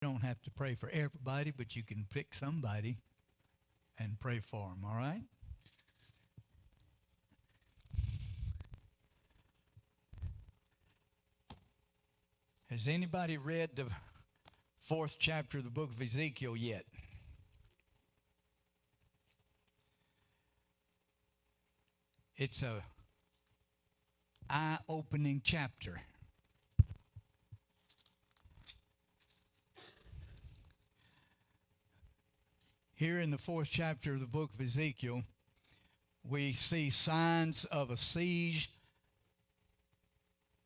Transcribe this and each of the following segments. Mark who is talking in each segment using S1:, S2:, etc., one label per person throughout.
S1: You don't have to pray for everybody, but you can pick somebody and pray for them, all right? Has anybody read the 4th chapter of the book of Ezekiel yet? It's a eye-opening chapter. Here in the 4th chapter of the book of Ezekiel, we see signs of a siege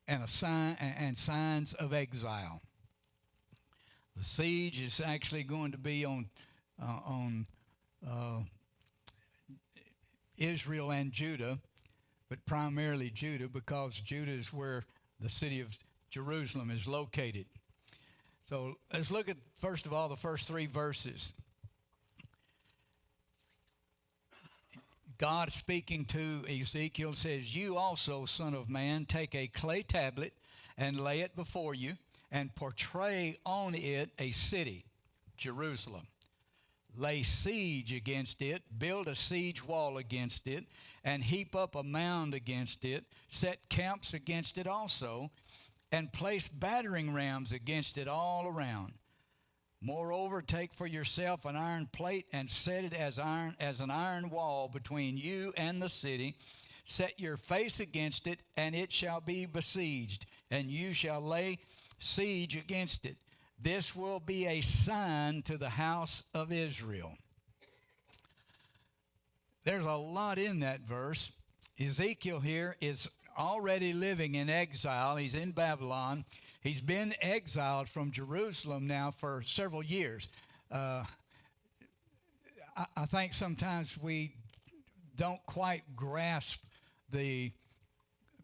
S1: and signs of exile. The siege is actually going to be on Israel and Judah, but primarily Judah, because Judah is where the city of Jerusalem is located. So let's look at, first of all, the first 3 verses. God speaking to Ezekiel says, "You also, son of man, take a clay tablet and lay it before you, and portray on it a city, Jerusalem. Lay siege against it, build a siege wall against it, and heap up a mound against it, set camps against it also, and place battering rams against it all around. Moreover, take for yourself an iron plate and set it as an iron wall between you and the city. Set your face against it, and it shall be besieged, and you shall lay siege against it. This will be a sign to the house of Israel." There's a lot in that verse. Ezekiel here is already living in exile. He's in Babylon. He's been exiled from Jerusalem now for several years. I think sometimes we don't quite grasp the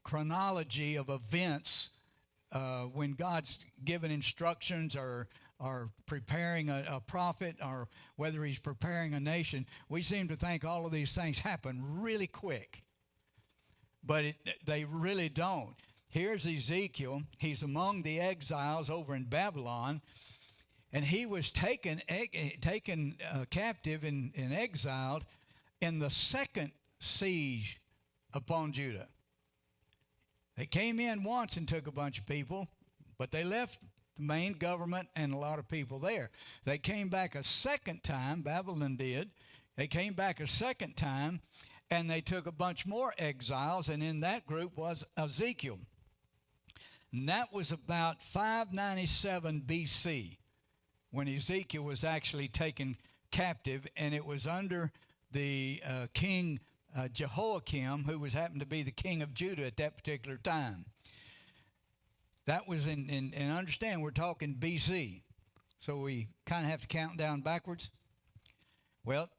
S1: chronology of events when God's given instructions or preparing a prophet, or whether he's preparing a nation. We seem to think all of these things happen really quick, but they really don't. Here's Ezekiel. He's among the exiles over in Babylon, and he was taken captive and exiled in the second siege upon Judah. They came in once and took a bunch of people, but they left the main government and a lot of people there. They came back a second time, Babylon did. They came back a second time, and they took a bunch more exiles, and in that group was Ezekiel. And that was about 597 BC when Ezekiel was actually taken captive, and it was under the king Jehoiakim, who happened to be the king of Judah at that particular time. That was and understand, we're talking BC, so we kind of have to count down backwards. Well,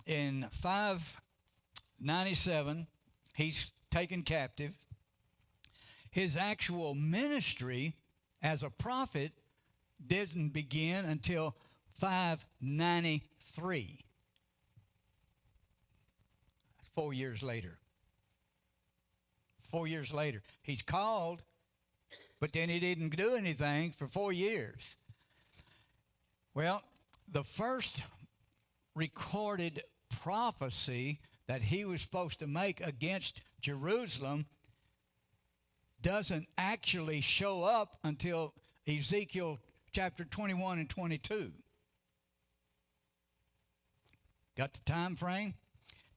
S1: in 597, he's taken captive. His actual ministry as a prophet didn't begin until 593. 4 years later. 4 years later. He's called, but then he didn't do anything for 4 years. Well, the first recorded prophecy that he was supposed to make against Jerusalem doesn't actually show up until Ezekiel chapter 21 and 22. Got the time frame?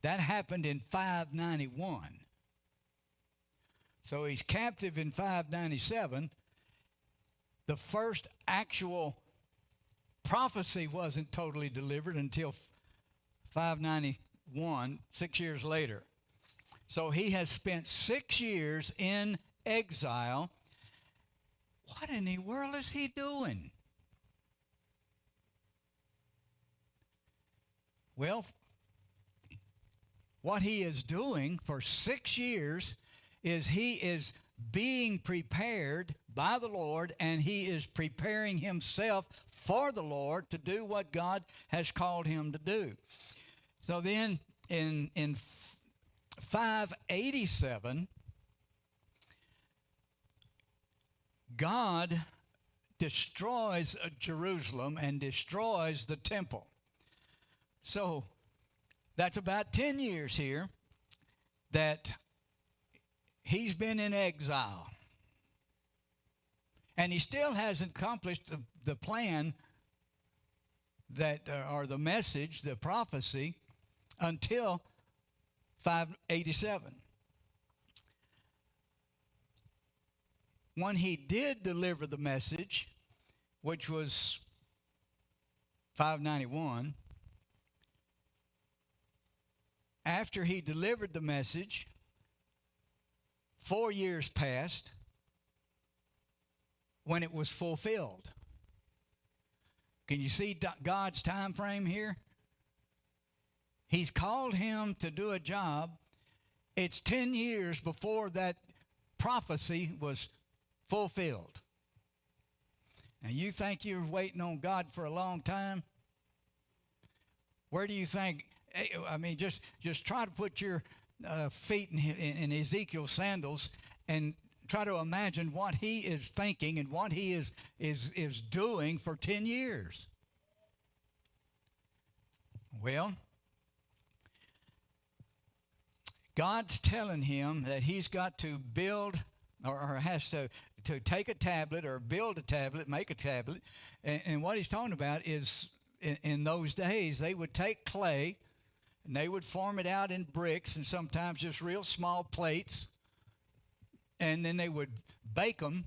S1: That happened in 591. So he's captive in 597. The first actual prophecy wasn't totally delivered until 591, 6 years later. So he has spent 6 years in exile. What in the world is he doing? Well, what he is doing for 6 years is he is being prepared by the Lord, and he is preparing himself for the Lord to do what God has called him to do. So then in 587, God destroys Jerusalem and destroys the temple. So that's about 10 years here that he's been in exile. And he still hasn't accomplished the plan that, or the message, the prophecy, until 587. When he did deliver the message, which was 591, after he delivered the message, 4 years passed when it was fulfilled. Can you see God's time frame here? He's called him to do a job. It's 10 years before that prophecy was fulfilled. And you think you're waiting on God for a long time? Where do you think? I mean, just try to put your feet in Ezekiel's sandals and try to imagine what he is thinking and what he is doing for 10 years. Well, God's telling him that he's got to build or has to take a tablet or build a tablet, make a tablet. And what he's talking about is in those days, they would take clay and they would form it out in bricks and sometimes just real small plates. And then they would bake them,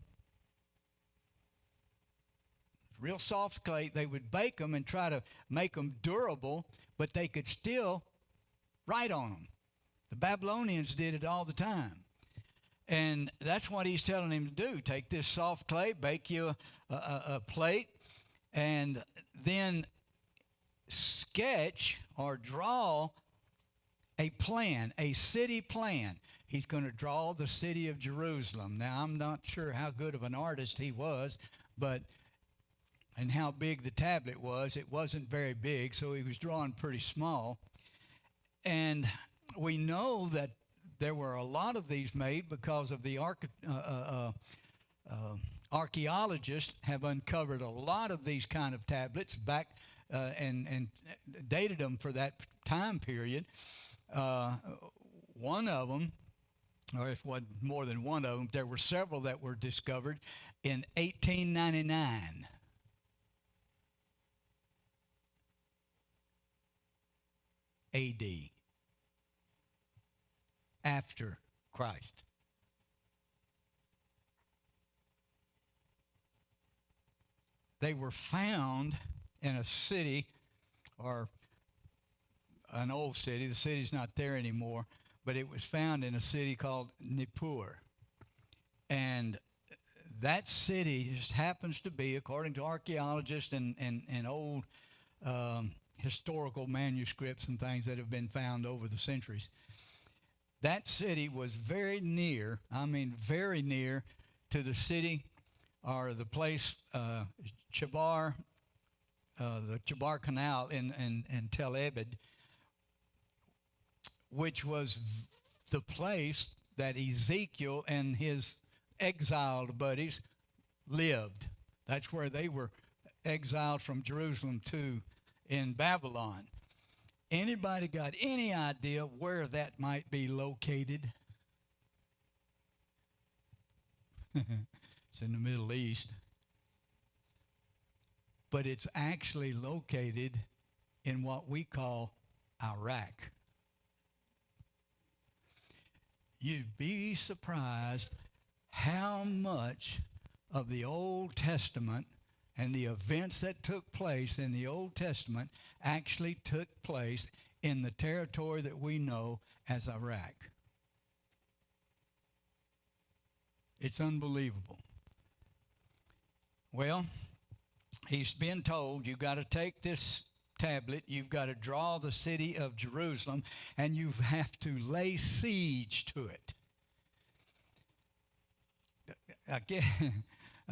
S1: real soft clay. They would bake them and try to make them durable, but they could still write on them. The Babylonians did it all the time. And that's what he's telling him to do. Take this soft clay, bake you a plate, and then sketch or draw a plan, a city plan. He's going to draw the city of Jerusalem. Now, I'm not sure how good of an artist he was, and how big the tablet was. It wasn't very big, so he was drawing pretty small. And we know that there were a lot of these made because of the archaeologists have uncovered a lot of these kind of tablets back and dated them for that time period. One of them, or if it wasn't more than one of them, there were several that were discovered in 1899. A.D. after Christ. They were found in a city, or an old city. The city's not there anymore, but it was found in a city called Nippur. And that city just happens to be, according to archaeologists and old historical manuscripts and things that have been found over the centuries, that city was very near, very near to the city or the place, Chabar, the Chabar Canal in Tel Aviv, which was the place that Ezekiel and his exiled buddies lived. That's where they were exiled from Jerusalem to in Babylon. Anybody got any idea where that might be located? It's in the Middle East. But it's actually located in what we call Iraq. You'd be surprised how much of the Old Testament and the events that took place in the Old Testament actually took place in the territory that we know as Iraq. It's unbelievable. Well, he's been told, you've got to take this tablet, you've got to draw the city of Jerusalem, and you have to lay siege to it. I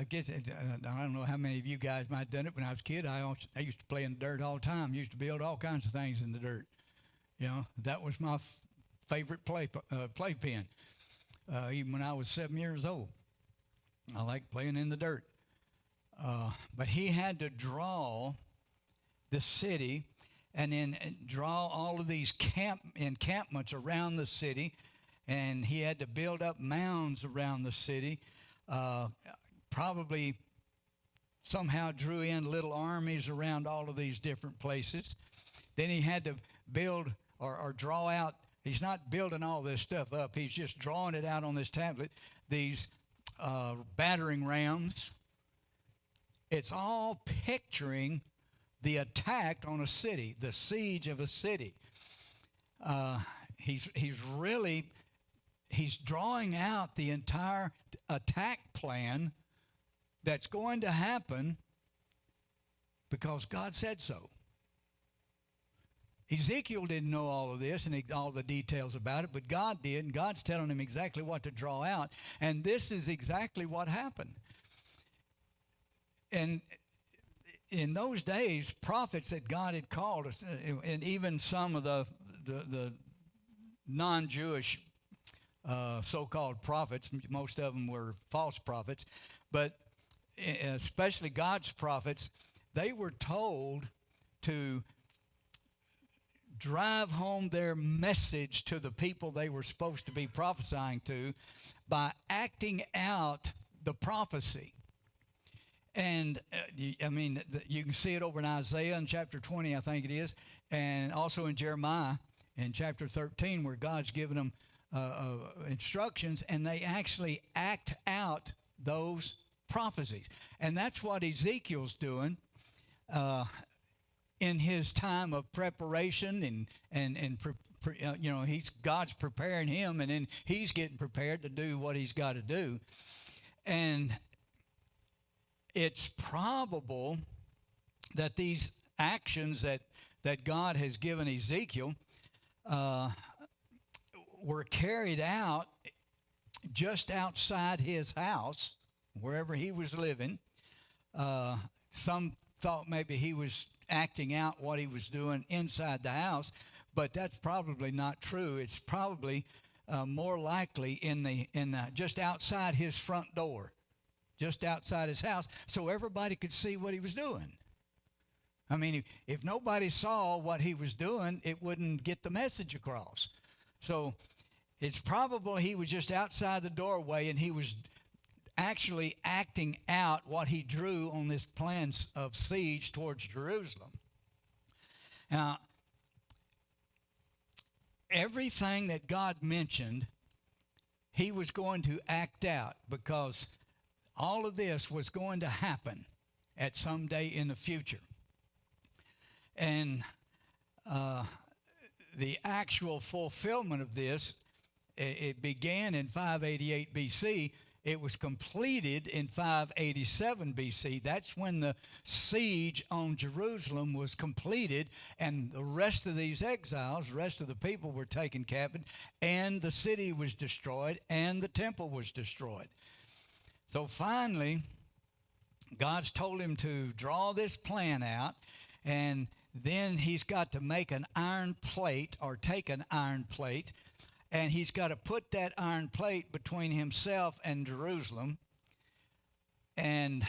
S1: guess I don't know how many of you guys might have done it when I was a kid. I used to play in the dirt all the time. Used to build all kinds of things in the dirt. You know, that was my favorite playpen. Even when I was 7 years old, I liked playing in the dirt. But he had to draw the city and then draw all of these encampments around the city. And he had to build up mounds around the city. Probably somehow drew in little armies around all of these different places. Then he had to build or draw out. He's not building all this stuff up. He's just drawing it out on this tablet. These battering rams. It's all picturing the attack on a city, the siege of a city. He's drawing out the entire attack plan that's going to happen because God said so. Ezekiel didn't know all of this and all the details about it, but God did, and God's telling him exactly what to draw out. And this is exactly what happened. And in those days, prophets that God had called, and even some of the non-Jewish so-called prophets, most of them were false prophets, but especially God's prophets, they were told to drive home their message to the people they were supposed to be prophesying to by acting out the prophecy. And I mean, you can see it over in Isaiah in chapter 20, I think it is, and also in Jeremiah in chapter 13, where God's given them instructions, and they actually act out those prophecies. And that's what Ezekiel's doing in his time of preparation, and God's preparing him, and then he's getting prepared to do what he's got to do. And it's probable that these actions that God has given Ezekiel were carried out just outside his house, wherever he was living. Some thought maybe he was acting out what he was doing inside the house, but that's probably not true. It's probably more likely in the just outside his front door, just outside his house, so everybody could see what he was doing. I mean, if nobody saw what he was doing, it wouldn't get the message across. So it's probable he was just outside the doorway, and he was actually acting out what he drew on this plan of siege towards Jerusalem. Now, everything that God mentioned, he was going to act out, because all of this was going to happen at some day in the future. And the actual fulfillment of this, it began in 588 BC. It was completed in 587 BC. That's when the siege on Jerusalem was completed, and the rest of these exiles, the rest of the people were taken captive, and the city was destroyed, and the temple was destroyed. So finally, God's told him to draw this plan out, and then he's got to make an iron plate, or take an iron plate, and he's got to put that iron plate between himself and Jerusalem. And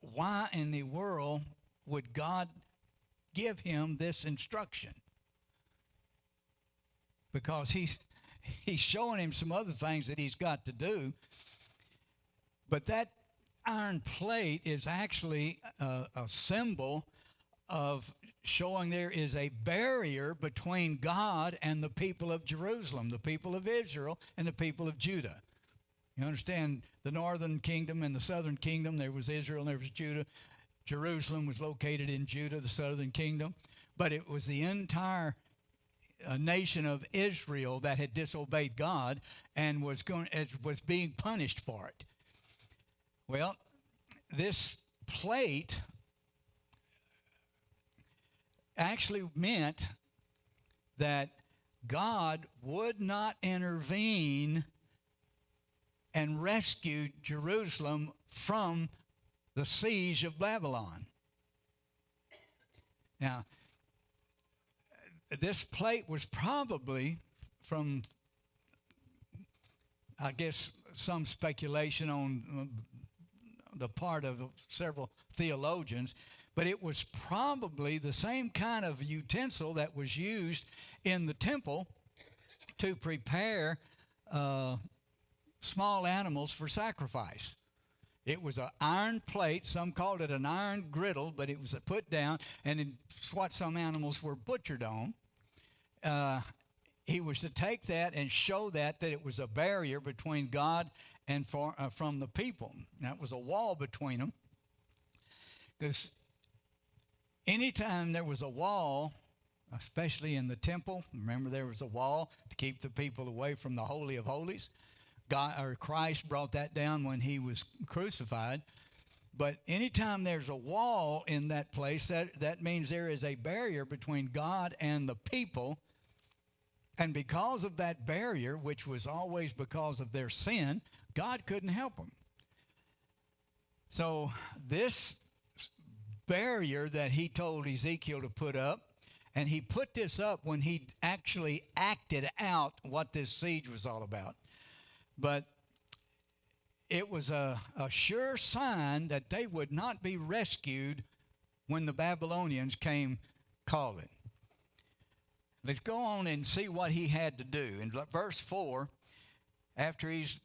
S1: why in the world would God give him this instruction? Because he's showing him some other things that he's got to do. But that iron plate is actually a symbol of showing there is a barrier between God and the people of Jerusalem, the people of Israel and the people of Judah. You understand, the northern kingdom and the southern kingdom, there was Israel and there was Judah. Jerusalem was located in Judah, the southern kingdom. But it was the entire nation of Israel that had disobeyed God and was being punished for it. Well, this plate actually meant that God would not intervene and rescue Jerusalem from the siege of Babylon. Now, this plate was probably from, I guess, some speculation on the part of several theologians, but it was probably the same kind of utensil that was used in the temple to prepare small animals for sacrifice. It was an iron plate. Some called it an iron griddle, but it was put down, and it's what some animals were butchered on. He was to take that and show that it was a barrier between God and from the people. That was a wall between them. Because anytime there was a wall, especially in the temple, remember there was a wall to keep the people away from the Holy of Holies. God, or Christ brought that down when he was crucified. But anytime there's a wall in that place, that means there is a barrier between God and the people. And because of that barrier, which was always because of their sin, God couldn't help them. So this barrier that he told Ezekiel to put up, and he put this up when he actually acted out what this siege was all about. But it was a sure sign that they would not be rescued when the Babylonians came calling. Let's go on and see what he had to do. In verse 4, after he's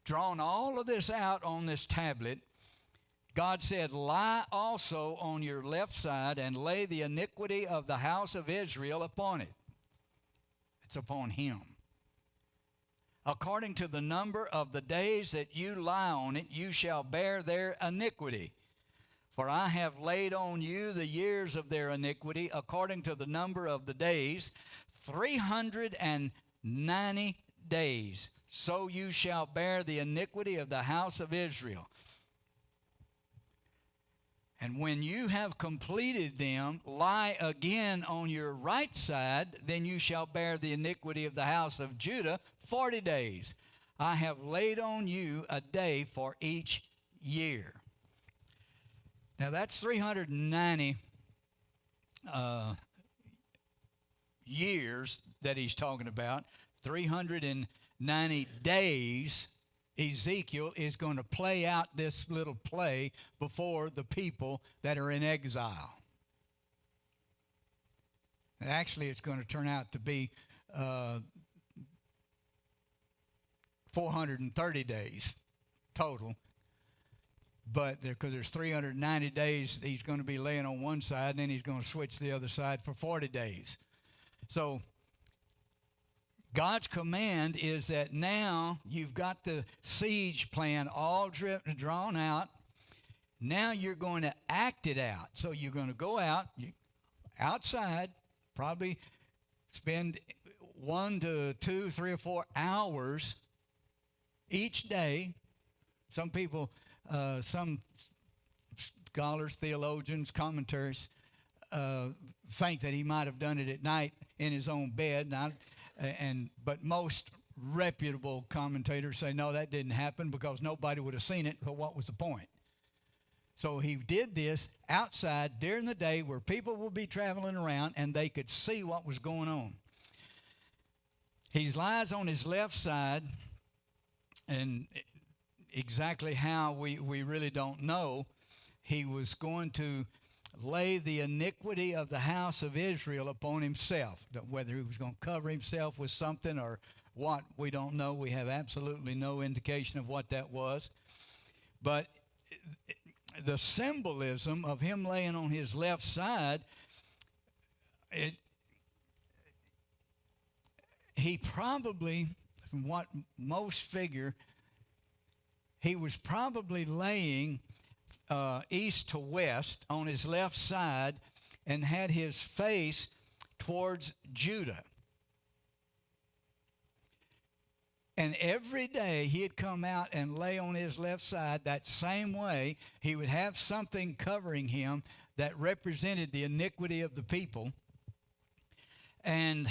S1: drawn all of this out on this tablet, God said, "Lie also on your left side and lay the iniquity of the house of Israel upon it." It's upon him. "According to the number of the days that you lie on it, you shall bear their iniquity. For I have laid on you the years of their iniquity, according to the number of the days, 390 days. So you shall bear the iniquity of the house of Israel. And when you have completed them, lie again on your right side, then you shall bear the iniquity of the house of Judah 40 days. I have laid on you a day for each year." Now that's 390 years that he's talking about. 390 days. Ezekiel is going to play out this little play before the people that are in exile. And actually, it's going to turn out to be 430 days total. But because there's 390 days, he's going to be laying on one side, and then he's going to switch to the other side for 40 days. So God's command is that now you've got the siege plan all drawn out. Now you're going to act it out. So you're going to go out, outside, probably spend 1 to 2, 3 or 4 hours each day. Some people, some scholars, theologians, commentaries think that he might have done it at night in his own bed. But most reputable commentators say, no, that didn't happen because nobody would have seen it, so what was the point? So he did this outside during the day where people would be traveling around and they could see what was going on. He lies on his left side, and exactly how we really don't know. He was going to lay the iniquity of the house of Israel upon himself. Whether he was going to cover himself with something or what, we don't know. We have absolutely no indication of what that was. But the symbolism of him laying on his left side, he probably, from what most figure, he was probably laying east to west on his left side and had his face towards Judah. And every day he'd come out and lay on his left side that same way. He would have something covering him that represented the iniquity of the people. And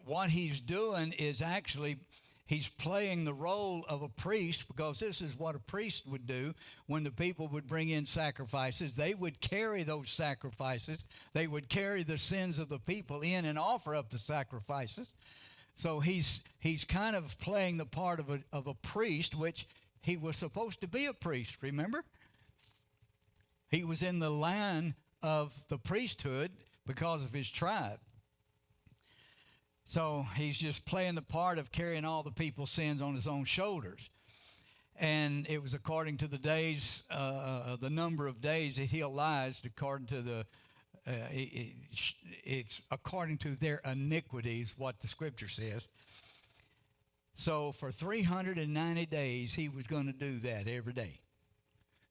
S1: what he's doing is actually he's playing the role of a priest, because this is what a priest would do when the people would bring in sacrifices. They would carry those sacrifices. They would carry the sins of the people in and offer up the sacrifices. So he's kind of playing the part of a priest, which he was supposed to be a priest, remember? He was in the line of the priesthood because of his tribe. So he's just playing the part of carrying all the people's sins on his own shoulders. And it was according to the days, the number of days that he elapsed, according to the, it's according to their iniquities, what the scripture says. So for 390 days, he was going to do that every day.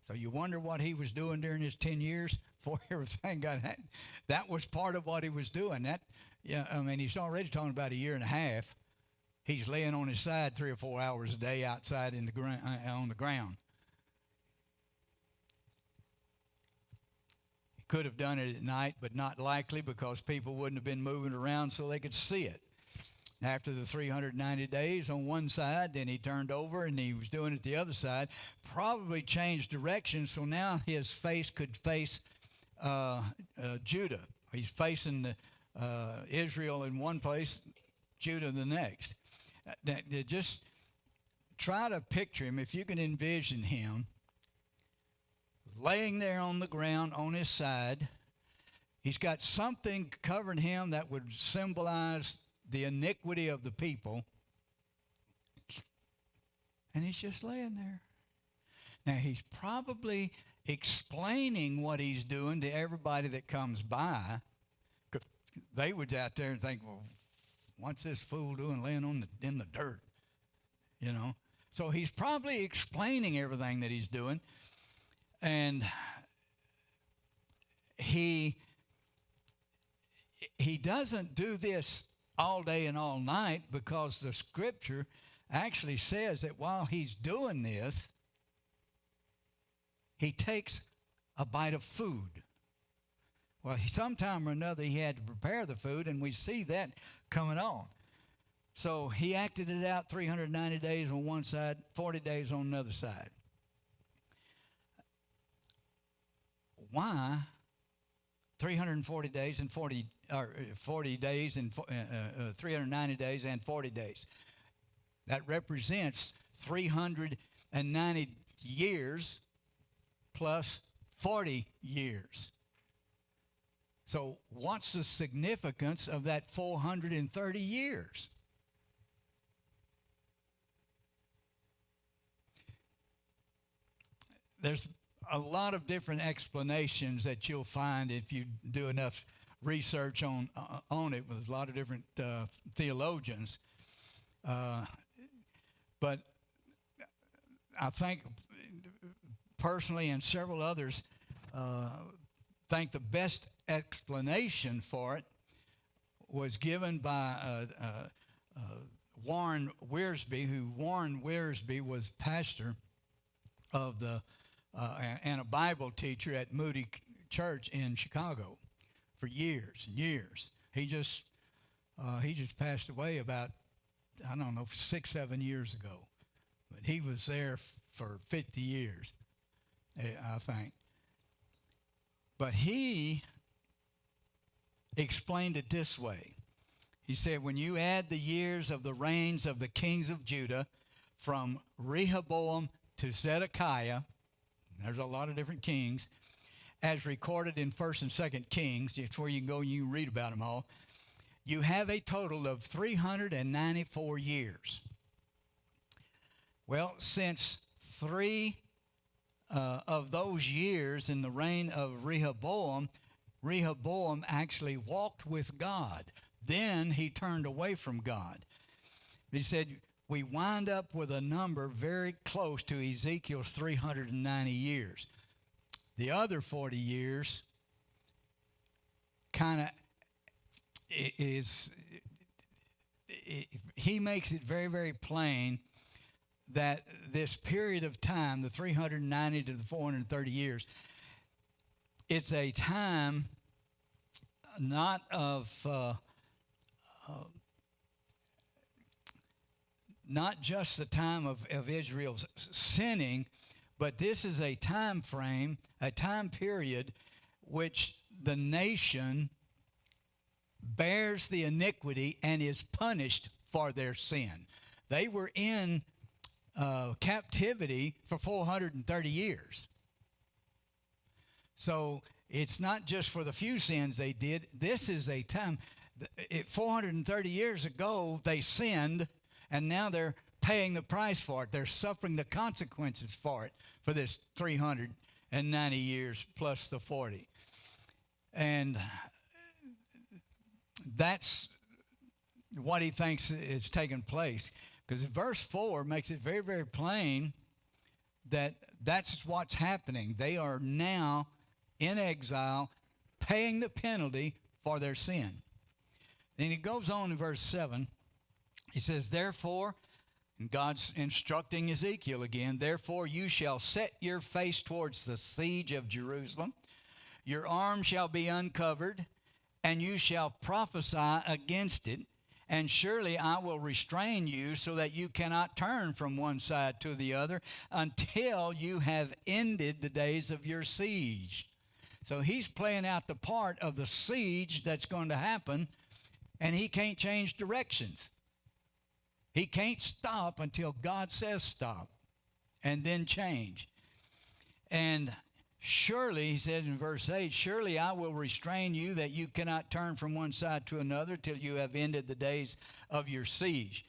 S1: So you wonder what he was doing during his 10 years before everything got happened. That was part of what he was doing. I mean, he's already talking about a year and a half. He's laying on his side 3 or 4 hours a day outside in the on the ground. He could have done it at night, but not likely because people wouldn't have been moving around so they could see it. After the 390 days on one side, then he turned over and he was doing it the other side. Probably changed direction, so now his face could face Judah. He's facing Israel in one place, Judah in the next. Just try to picture him, if you can envision him, laying there on the ground on his side. He's got something covering him that would symbolize the iniquity of the people. And he's just laying there. Now, he's probably explaining what he's doing to everybody that comes by. They would out there and think, well, what's this fool doing laying in the dirt? You know? So he's probably explaining everything that he's doing. And he doesn't do this all day and all night, because the scripture actually says that while he's doing this, he takes a bite of food. Well, sometime or another he had to prepare the food, and we see that coming on. So he acted it out 390 days on one side, 40 days on another side. Why 340 days and 40 days and 390 days and 40 days? That represents 390 years plus 40 years. So what's the significance of that 430 years? There's a lot of different explanations that you'll find if you do enough research on it with a lot of different theologians. But I think personally, and several others think the best explanation for it was given by Warren Wiersbe, Warren Wiersbe was pastor of the and a Bible teacher at Moody Church in Chicago for years and years. He just passed away about, I don't know, 6-7 years ago. But he was there for 50 years, I think. But he explained it this way. He said, when you add the years of the reigns of the kings of Judah from Rehoboam to Zedekiah, there's a lot of different kings, as recorded in 1st and 2nd Kings, it's where you can go and you read about them all, you have a total of 394 years. Well, since 3 of those years in the reign of Rehoboam actually walked with God. Then he turned away from God. He said, we wind up with a number very close to Ezekiel's 390 years. The other 40 years kind of he makes it very, very plain that this period of time, the 390 to the 430 years, it's a time not of not just the time of Israel's sinning, but this is a time frame, a time period which the nation bears the iniquity and is punished for their sin. They were in captivity for 430 years. So it's not just for the few sins they did. This is a time, 430 years ago, they sinned, and now they're paying the price for it. They're suffering the consequences for it for this 390 years plus the 40. And that's what he thinks is taking place. Because verse 4 makes it very, very plain that that's what's happening. They are now in exile, paying the penalty for their sin. Then he goes on in verse 7. He says, therefore, and God's instructing Ezekiel again, therefore you shall set your face towards the siege of Jerusalem. Your arm shall be uncovered, and you shall prophesy against it. And surely I will restrain you so that you cannot turn from one side to the other until you have ended the days of your siege. So he's playing out the part of the siege that's going to happen, and he can't change directions. He can't stop until God says stop, and then change. And surely, he says in verse 8, surely I will restrain you that you cannot turn from one side to another till you have ended the days of your siege.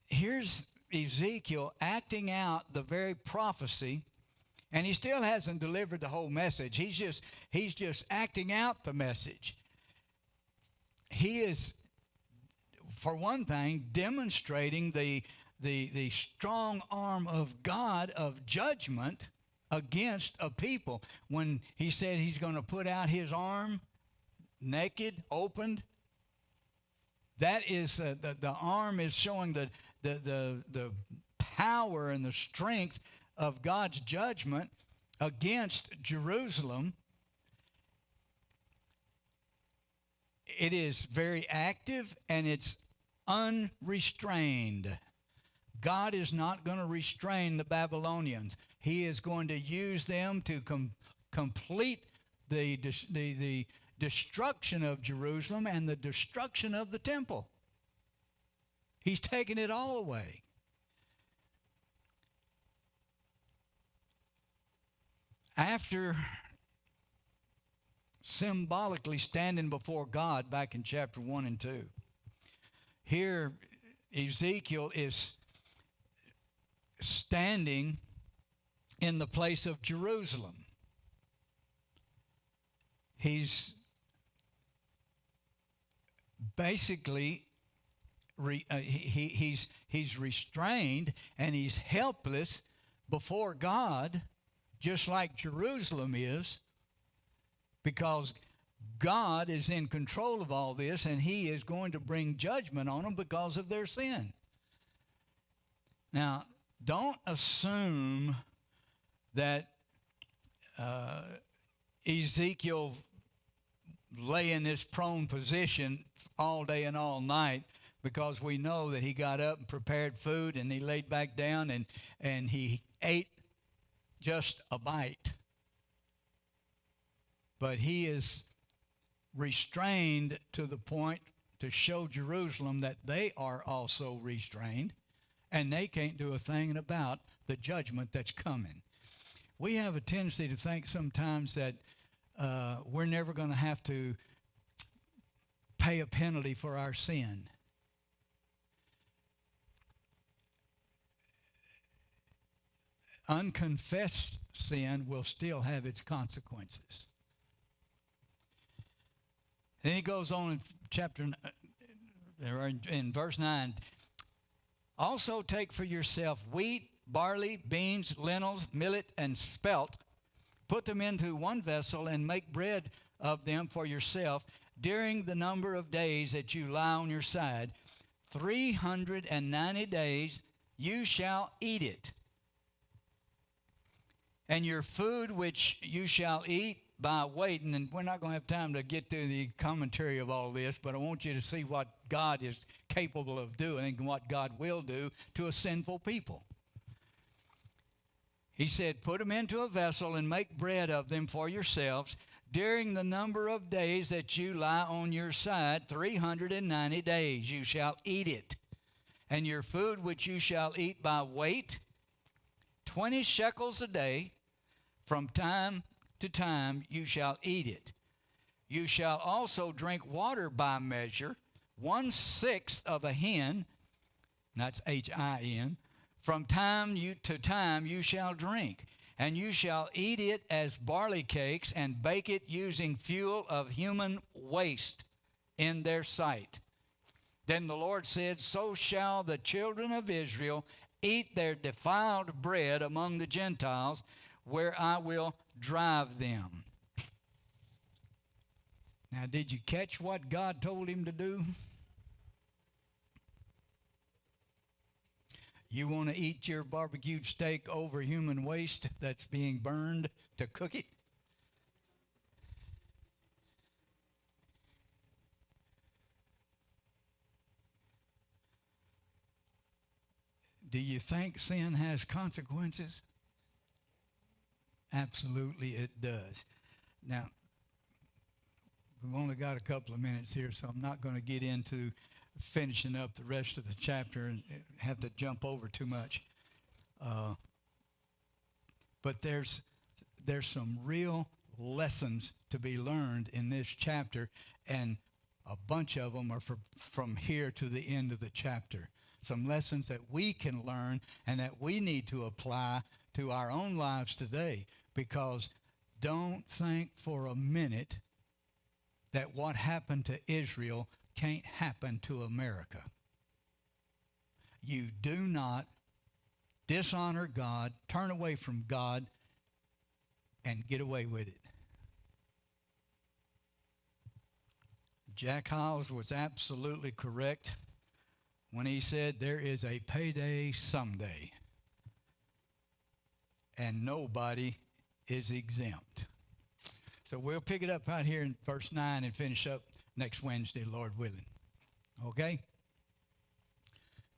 S1: Here's Ezekiel acting out the very prophecy, and he still hasn't delivered the whole message. He's just acting out the message. He is, for one thing, demonstrating the strong arm of God of judgment against a people. When he said he's going to put out his arm, naked, opened, that is the arm is showing the power and the strength of God's judgment against Jerusalem. It is very active and it's unrestrained. God is not going to restrain the Babylonians. He is going to use them to complete the destruction of Jerusalem and the destruction of the temple. He's taken it all away. After symbolically standing before God back in chapter 1 and 2, here Ezekiel is standing in the place of Jerusalem. He's basically he's restrained and he's helpless before God, just like Jerusalem is, because God is in control of all this, and he is going to bring judgment on them because of their sin. Now, don't assume that Ezekiel lay in this prone position all day and all night, because we know that he got up and prepared food and he laid back down and he ate just a bite. But he is restrained to the point to show Jerusalem that they are also restrained, and they can't do a thing about the judgment that's coming. We have a tendency to think sometimes that we're never going to have to pay a penalty for our sin. Unconfessed sin will still have its consequences. Then he goes on in verse 9. Also take for yourself wheat, barley, beans, lentils, millet, and spelt. Put them into one vessel and make bread of them for yourself during the number of days that you lie on your side. 390 days you shall eat it. And your food which you shall eat by weight, and we're not going to have time to get to the commentary of all this, but I want you to see what God is capable of doing and what God will do to a sinful people. He said, put them into a vessel and make bread of them for yourselves during the number of days that you lie on your side, 390 days you shall eat it. And your food which you shall eat by weight, 20 shekels a day, from time to time you shall eat it. You shall also drink water by measure, 1/6 of a hin, that's Hin, from time to time you shall drink. And you shall eat it as barley cakes, and bake it using fuel of human waste in their sight. Then the Lord said, so shall the children of Israel eat their defiled bread among the Gentiles, where I will drive them. Now, did you catch what God told him to do? You want to eat your barbecued steak over human waste that's being burned to cook it? Do you think sin has consequences? Absolutely it does. Now, we've only got a couple of minutes here, so I'm not going to get into finishing up the rest of the chapter and have to jump over too much. But there's some real lessons to be learned in this chapter, and a bunch of them are from here to the end of the chapter. Some lessons that we can learn and that we need to apply to our own lives today, because don't think for a minute that what happened to Israel can't happen to America. You do not dishonor God, turn away from God, and get away with it. Jack Hyles was absolutely correct when he said there is a payday someday, and nobody is exempt. So we'll pick it up right here in verse 9 and finish up next Wednesday, Lord willing. Okay?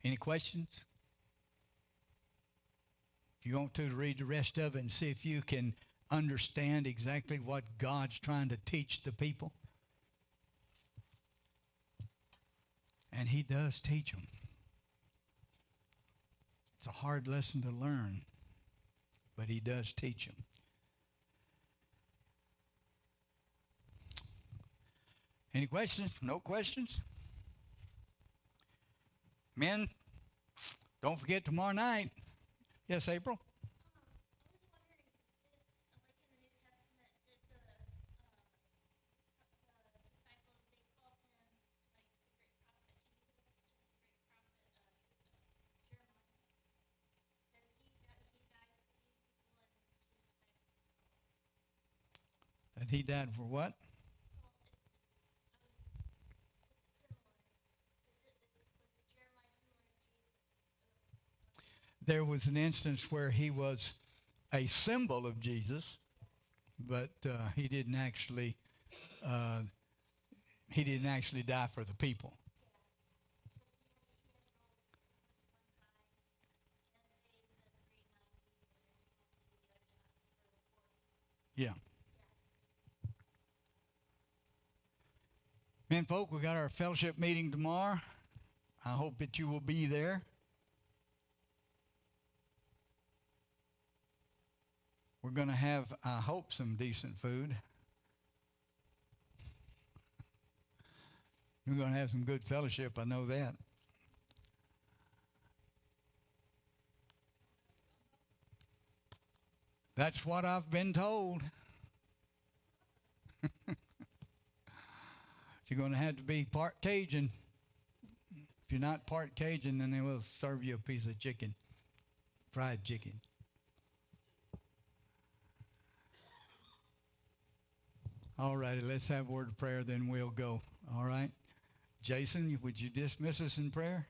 S1: Any questions? If you want to read the rest of it and see if you can understand exactly what God's trying to teach the people. And he does teach them. It's a hard lesson to learn, but he does teach them. Any questions? No questions? Men, don't forget tomorrow night. Yes, April? That he died for what? There was an instance where he was a symbol of Jesus, but he didn't actually die for the people. Yeah. Men, folk, we got our fellowship meeting tomorrow. I hope that you will be there. We're going to have, I hope, some decent food. We're going to have some good fellowship, I know that. That's what I've been told. You're going to have to be part Cajun. If you're not part Cajun, then they will serve you a piece of chicken, fried chicken. All righty, let's have a word of prayer, then we'll go. All right? Jason, would you dismiss us in prayer?